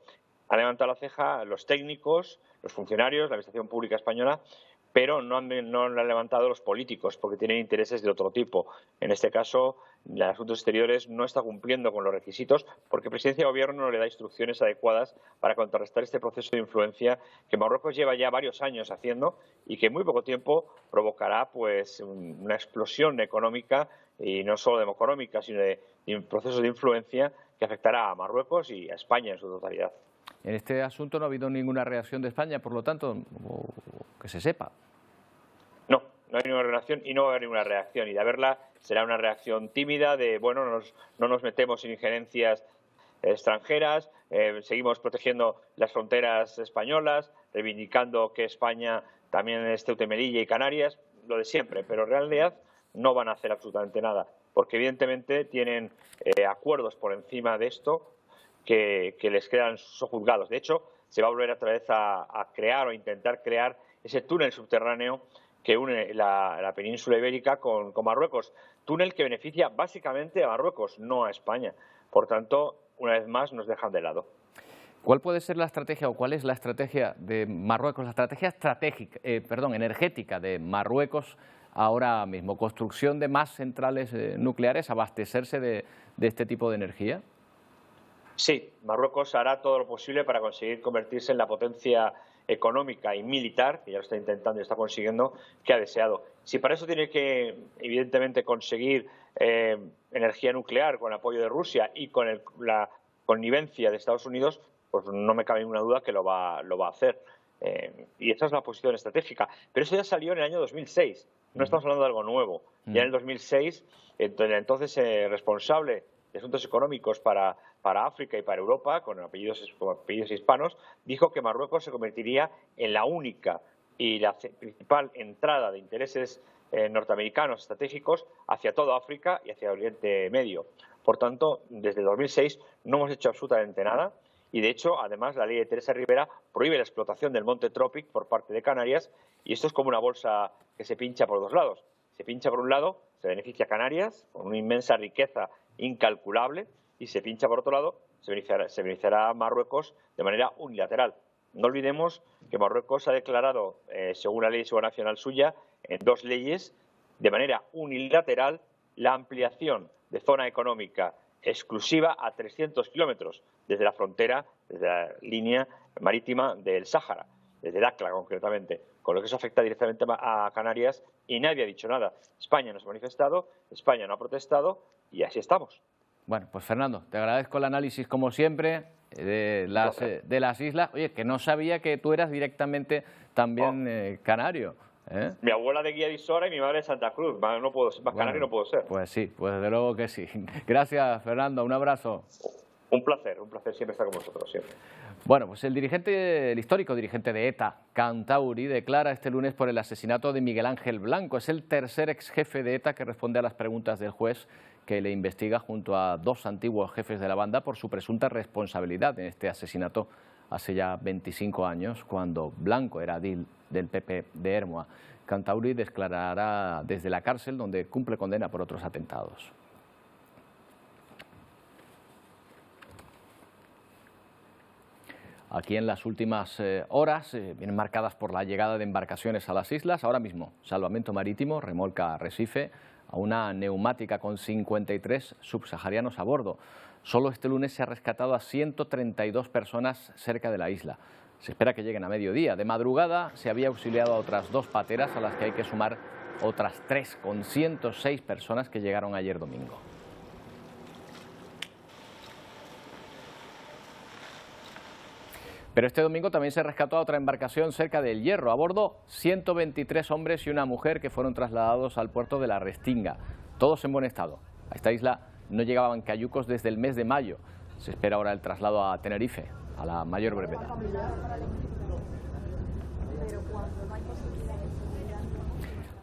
Han levantado la ceja los técnicos, los funcionarios, la Administración Pública Española, pero no han levantado los políticos, porque tienen intereses de otro tipo. En este caso, el Asuntos Exteriores no está cumpliendo con los requisitos, porque Presidencia de Gobierno no le da instrucciones adecuadas para contrarrestar este proceso de influencia que Marruecos lleva ya varios años haciendo y que en muy poco tiempo provocará pues una explosión económica, y no solo económica, sino de procesos de influencia que afectará a Marruecos y a España en su totalidad. En este asunto no ha habido ninguna reacción de España, por lo tanto, que se sepa. No hay ninguna reacción y no va a haber ninguna reacción. Y de haberla será una reacción tímida de, bueno, no nos metemos en injerencias extranjeras, seguimos protegiendo las fronteras españolas, reivindicando que España también es Ceuta y Melilla y Canarias, lo de siempre, pero en realidad no van a hacer absolutamente nada, porque evidentemente tienen acuerdos por encima de esto que les quedan sojuzgados. De hecho, se va a volver otra vez a crear o intentar crear ese túnel subterráneo que une la península ibérica con Marruecos. Túnel que beneficia básicamente a Marruecos, no a España. Por tanto, una vez más nos dejan de lado. ¿Cuál puede ser la estrategia o cuál es la estrategia de Marruecos, la estrategia energética de Marruecos ahora mismo? ¿Construcción de más centrales nucleares, abastecerse de este tipo de energía? Sí, Marruecos hará todo lo posible para conseguir convertirse en la potencia económica y militar, que ya lo está intentando y está consiguiendo, que ha deseado. Si para eso tiene que, evidentemente, conseguir energía nuclear con el apoyo de Rusia y con la connivencia de Estados Unidos, pues no me cabe ninguna duda que lo va a hacer. Y esa es la posición estratégica. Pero eso ya salió en el año 2006. No estamos hablando de algo nuevo. Ya en el 2006, entonces responsable de Asuntos Económicos para África y para Europa, con apellidos hispanos, dijo que Marruecos se convertiría en la única y la principal entrada de intereses norteamericanos estratégicos hacia toda África y hacia Oriente Medio. Por tanto, desde 2006 no hemos hecho absolutamente nada, y de hecho, además, la ley de Teresa Rivera prohíbe la explotación del monte Tropic por parte de Canarias, y esto es como una bolsa que se pincha por dos lados. Se pincha por un lado, se beneficia a Canarias con una inmensa riqueza incalculable, y se pincha por otro lado, se beneficiará a Marruecos de manera unilateral. No olvidemos que Marruecos ha declarado, según la ley de seguridad nacional suya, en dos leyes, de manera unilateral, la ampliación de zona económica exclusiva a 300 kilómetros desde la frontera, desde la línea marítima del Sáhara, desde Dakla concretamente, con lo que eso afecta directamente a Canarias, y nadie ha dicho nada. España no se ha manifestado, España no ha protestado, y así estamos. Bueno, pues Fernando, te agradezco el análisis como siempre de las islas. Oye, que no sabía que tú eras directamente también canario. Mi abuela de Guía de Isora y mi madre de Santa Cruz. Más canario no puedo ser. Pues sí, pues desde luego que sí. Gracias, Fernando, un abrazo. Un placer siempre estar con vosotros, siempre. Bueno, pues el histórico dirigente de ETA, Kantauri, declara este lunes por el asesinato de Miguel Ángel Blanco. Es el tercer ex jefe de ETA que responde a las preguntas del juez que le investiga junto a dos antiguos jefes de la banda por su presunta responsabilidad en este asesinato hace ya 25 años, cuando Blanco era edil del PP de Ermua. Kantauri declarará desde la cárcel, donde cumple condena por otros atentados. Aquí en las últimas horas vienen marcadas por la llegada de embarcaciones a las islas. Ahora mismo, Salvamento Marítimo remolca a Recife a una neumática con 53 subsaharianos a bordo. Solo este lunes se ha rescatado a 132 personas cerca de la isla. Se espera que lleguen a mediodía. De madrugada se había auxiliado a otras dos pateras, a las que hay que sumar otras 3, con 106 personas que llegaron ayer domingo. Pero este domingo también se rescató a otra embarcación cerca del Hierro. A bordo, 123 hombres y una mujer que fueron trasladados al puerto de la Restinga. Todos en buen estado. A esta isla no llegaban cayucos desde el mes de mayo. Se espera ahora el traslado a Tenerife, a la mayor brevedad.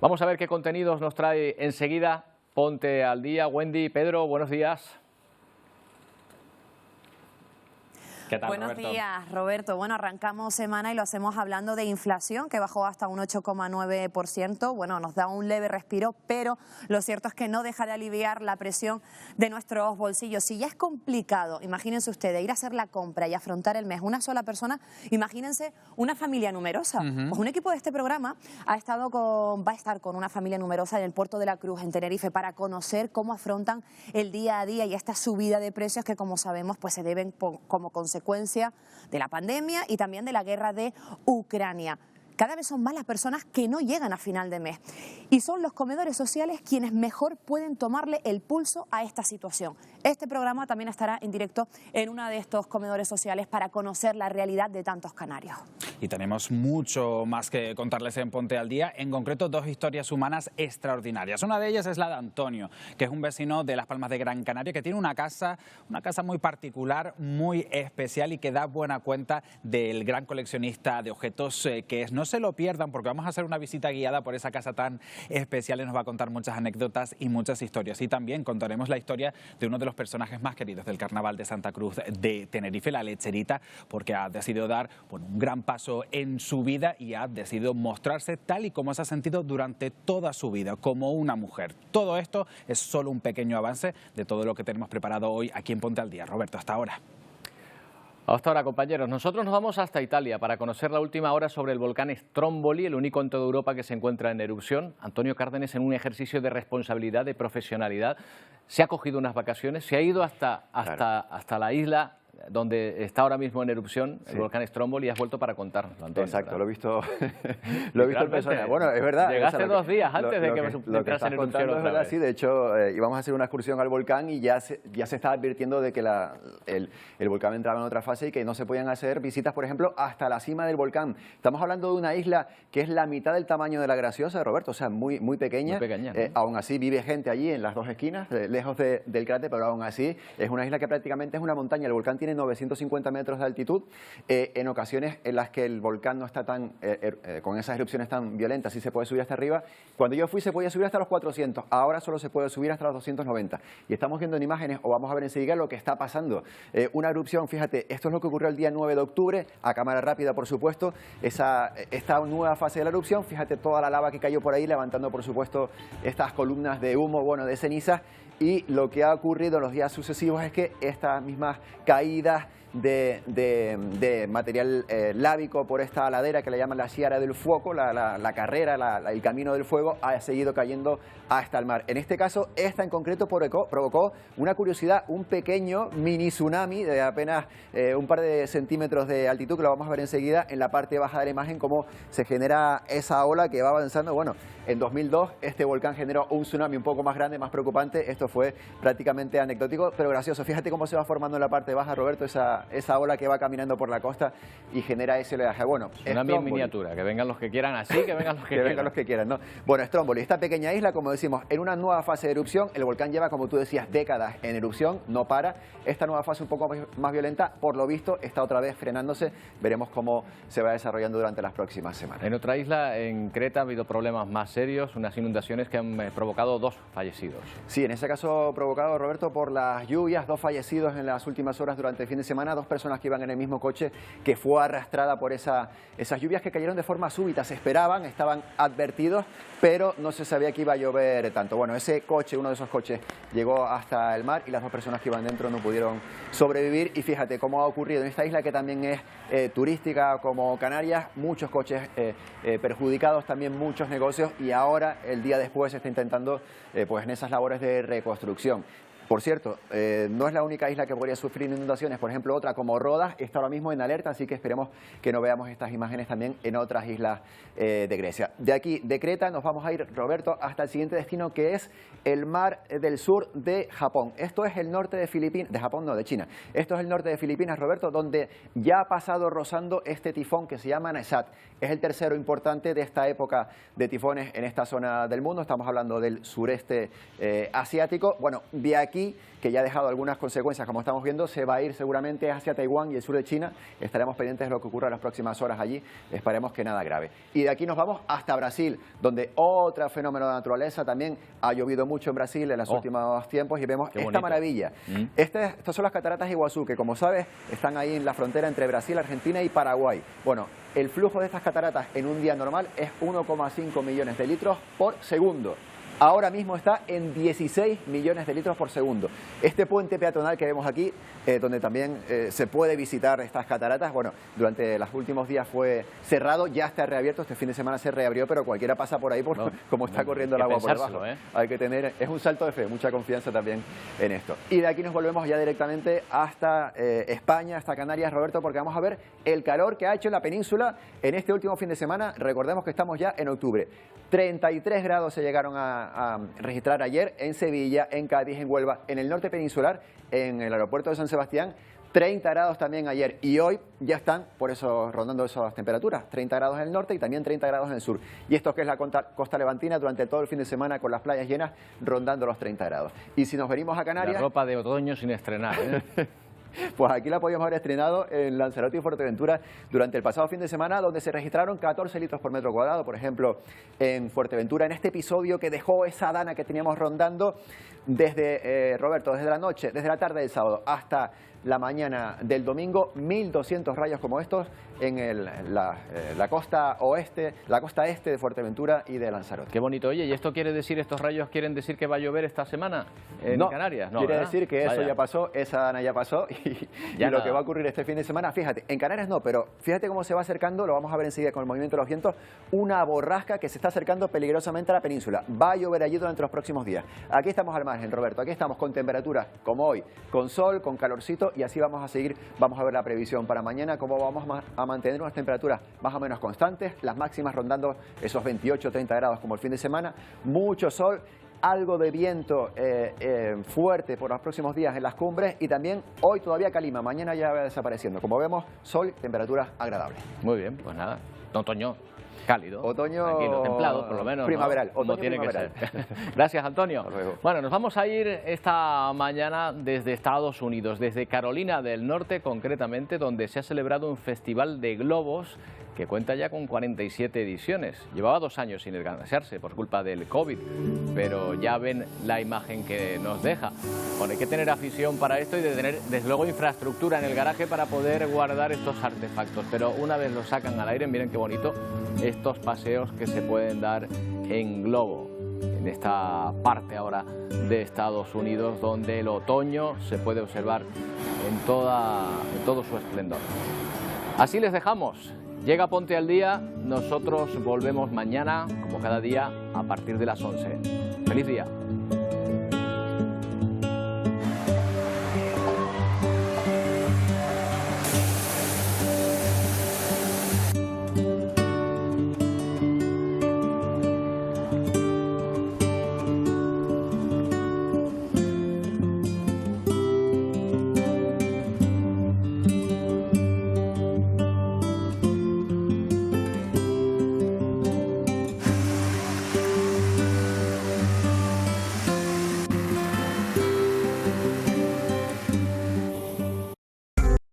Vamos a ver qué contenidos nos trae enseguida Ponte al Día. Wendy, Pedro, buenos días. ¿Qué tal, Buenos Roberto? días, Roberto. Bueno, arrancamos semana y lo hacemos hablando de inflación, que bajó hasta un 8,9%. Bueno, nos da un leve respiro, pero lo cierto es que no deja de aliviar la presión de nuestros bolsillos. Si ya es complicado, imagínense ustedes, ir a hacer la compra y afrontar el mes una sola persona, imagínense una familia numerosa. Pues un equipo de este programa va a estar con una familia numerosa en el Puerto de la Cruz, en Tenerife, para conocer cómo afrontan el día a día y esta subida de precios que, como sabemos, pues se deben como consecuencia de la pandemia y también de la guerra de Ucrania. Cada vez son más las personas que no llegan a final de mes y son los comedores sociales quienes mejor pueden tomarle el pulso a esta situación. Este programa también estará en directo en uno de estos comedores sociales para conocer la realidad de tantos canarios. Y tenemos mucho más que contarles en Ponte al Día, en concreto 2 historias humanas extraordinarias. Una de ellas es la de Antonio, que es un vecino de Las Palmas de Gran Canaria, que tiene una casa muy particular, muy especial y que da buena cuenta del gran coleccionista de objetos que es. No se lo pierdan porque vamos a hacer una visita guiada por esa casa tan especial y nos va a contar muchas anécdotas y muchas historias. Y también contaremos la historia de uno de los personajes más queridos del Carnaval de Santa Cruz de Tenerife, la Lecherita, porque ha decidido dar un gran paso en su vida y ha decidido mostrarse tal y como se ha sentido durante toda su vida, como una mujer. Todo esto es solo un pequeño avance de todo lo que tenemos preparado hoy aquí en Ponte al Día. Roberto, hasta ahora. Hasta ahora, compañeros. Nosotros nos vamos hasta Italia para conocer la última hora sobre el volcán Stromboli, el único en toda Europa que se encuentra en erupción. Antonio Cárdenes, en un ejercicio de responsabilidad, de profesionalidad, se ha cogido unas vacaciones, se ha ido hasta la isla donde está ahora mismo en erupción el volcán Stromboli y has vuelto para contarnos, Antonio. Exacto, ¿verdad? Lo he visto en persona. Bueno, es verdad. Llegaste 2 días antes de que entras en erupción otra vez. Sí, de hecho, íbamos a hacer una excursión al volcán y ya se estaba advirtiendo de que el volcán entraba en otra fase y que no se podían hacer visitas, por ejemplo, hasta la cima del volcán. Estamos hablando de una isla que es la mitad del tamaño de La Graciosa, Roberto, o sea, muy pequeña. Muy pequeña, ¿no? Aún así vive gente allí en las 2 esquinas, lejos del cráter, pero aún así es una isla que prácticamente es una montaña. El volcán tiene 950 metros de altitud, en ocasiones en las que el volcán no está tan con esas erupciones tan violentas, sí se puede subir hasta arriba. Cuando yo fui se podía subir hasta los 400, ahora solo se puede subir hasta los 290. Y estamos viendo en imágenes, o vamos a ver enseguida lo que está pasando. Una erupción, fíjate, esto es lo que ocurrió el día 9 de octubre, a cámara rápida por supuesto, esta nueva fase de la erupción, fíjate toda la lava que cayó por ahí, levantando por supuesto estas columnas de humo, de ceniza. Y lo que ha ocurrido en los días sucesivos es que estas mismas caídas de material lábico por esta ladera que le llaman la Sierra del Fuoco, la carrera, el camino del fuego, ha seguido cayendo hasta el mar. En este caso, esta en concreto provocó una curiosidad, un pequeño mini tsunami de apenas un par de centímetros de altitud, que lo vamos a ver enseguida en la parte baja de la imagen, cómo se genera esa ola que va avanzando. Bueno, en 2002 este volcán generó un tsunami un poco más grande, más preocupante. Esto fue prácticamente anecdótico, pero gracioso. Fíjate cómo se va formando en la parte baja, Roberto, esa ola que va caminando por la costa y genera ese oleaje. Bueno, tsunami en miniatura, que vengan los que quieran así, que vengan los que quieran. Vengan los que quieran, ¿no? Bueno, Stromboli, esta pequeña isla, como decimos, en una nueva fase de erupción. El volcán lleva, como tú decías, décadas en erupción, no para. Esta nueva fase un poco más violenta, por lo visto, está otra vez frenándose. Veremos cómo se va desarrollando durante las próximas semanas. En otra isla, en Creta, ha habido problemas más serios, unas inundaciones que han provocado 2 fallecidos. Sí, en ese caso provocado, Roberto, por las lluvias, 2 fallecidos en las últimas horas durante el fin de semana, 2 personas que iban en el mismo coche que fue arrastrada por esas lluvias que cayeron de forma súbita. Se esperaban, estaban advertidos, pero no se sabía que iba a llover tanto. Bueno, ese coche, uno de esos coches, llegó hasta el mar y las 2 personas que iban dentro no pudieron sobrevivir. Y fíjate cómo ha ocurrido en esta isla, que también es turística como Canarias, muchos coches perjudicados, también muchos negocios, y ahora, el día después, se está intentando pues en esas labores de reconstrucción. Por cierto, no es la única isla que podría sufrir inundaciones. Por ejemplo, otra como Rodas está ahora mismo en alerta, así que esperemos que no veamos estas imágenes también en otras islas de Grecia. De aquí, de Creta, nos vamos a ir, Roberto, hasta el siguiente destino, que es el mar del sur de Japón. Esto es el norte de Filipinas, de Japón no, de China. Esto es el norte de Filipinas, Roberto, donde ya ha pasado rozando este tifón que se llama Nesat. Es el tercero importante de esta época de tifones en esta zona del mundo. Estamos hablando del sureste asiático. Bueno, de aquí, que ya ha dejado algunas consecuencias, como estamos viendo, se va a ir seguramente hacia Taiwán y el sur de China. Estaremos pendientes de lo que ocurra en las próximas horas allí. Esperemos que nada grave. Y de aquí nos vamos hasta Brasil, donde otro fenómeno de naturaleza. También ha llovido mucho en Brasil en los últimos tiempos y vemos esta maravilla. Estas son las cataratas Iguazú, que como sabes están ahí en la frontera entre Brasil, Argentina y Paraguay. Bueno, el flujo de estas cataratas en un día normal es 1,5 millones de litros por segundo. Ahora mismo está en 16 millones de litros por segundo. Este puente peatonal que vemos aquí, donde también se puede visitar estas cataratas, bueno, durante los últimos días fue cerrado, ya está reabierto, este fin de semana se reabrió, pero cualquiera pasa por ahí como está corriendo el agua por debajo. Hay que tener, es un salto de fe, mucha confianza también en esto. Y de aquí nos volvemos ya directamente hasta España, hasta Canarias, Roberto, porque vamos a ver el calor que ha hecho en la península en este último fin de semana. Recordemos que estamos ya en octubre. 33 grados se llegaron a registrar ayer en Sevilla, en Cádiz, en Huelva, en el norte peninsular, en el aeropuerto de San Sebastián. 30 grados también ayer y hoy ya están, por eso, rondando esas temperaturas. 30 grados en el norte y también 30 grados en el sur. Y esto que es la costa levantina durante todo el fin de semana con las playas llenas rondando los 30 grados. Y si nos venimos a Canarias... La ropa de otoño sin estrenar, ¿eh? Pues aquí la podíamos haber estrenado en Lanzarote y Fuerteventura durante el pasado fin de semana, donde se registraron 14 litros por metro cuadrado. Por ejemplo, en Fuerteventura, en este episodio que dejó esa dana que teníamos rondando desde, Roberto, desde la noche, desde la tarde del sábado hasta la mañana del domingo, 1.200 rayos como estos en la costa oeste, la costa este de Fuerteventura y de Lanzarote. Qué bonito. Oye, ¿y esto quiere decir, estos rayos quieren decir que va a llover esta semana en Canarias? No, quiere ¿verdad? decir que eso Vaya. Ya pasó, esa dana ya pasó y lo que va a ocurrir este fin de semana, fíjate, en Canarias no, pero fíjate cómo se va acercando, lo vamos a ver enseguida con el movimiento de los vientos, una borrasca que se está acercando peligrosamente a la península. Va a llover allí durante los próximos días. Aquí estamos al margen, Roberto, aquí estamos con temperaturas como hoy, con sol, con calorcito y así vamos a seguir. Vamos a ver la previsión para mañana, cómo vamos a mantener unas temperaturas más o menos constantes, las máximas rondando esos 28 o 30 grados como el fin de semana, mucho sol, algo de viento fuerte por los próximos días en las cumbres y también hoy todavía calima, mañana ya va desapareciendo. Como vemos, sol, temperaturas agradables. Muy bien, pues nada, otoño cálido, otoño tranquilo, templado, por lo menos, primaveral, ¿no? otoño Como tiene primaveral. que ser. Gracias, Antonio. Bueno, nos vamos a ir esta mañana desde Estados Unidos, desde Carolina del Norte concretamente, donde se ha celebrado un festival de globos que cuenta ya con 47 ediciones. Llevaba 2 años sin organizarse por culpa del COVID, pero ya ven la imagen que nos deja. Bueno, hay que tener afición para esto y de tener, desde luego, infraestructura en el garaje para poder guardar estos artefactos. Pero una vez los sacan al aire, miren qué bonito estos paseos que se pueden dar en globo, en esta parte ahora de Estados Unidos, donde el otoño se puede observar en todo su esplendor. Así les dejamos. Llega Ponte al Día, nosotros volvemos mañana, como cada día, a partir de las 11. ¡Feliz día!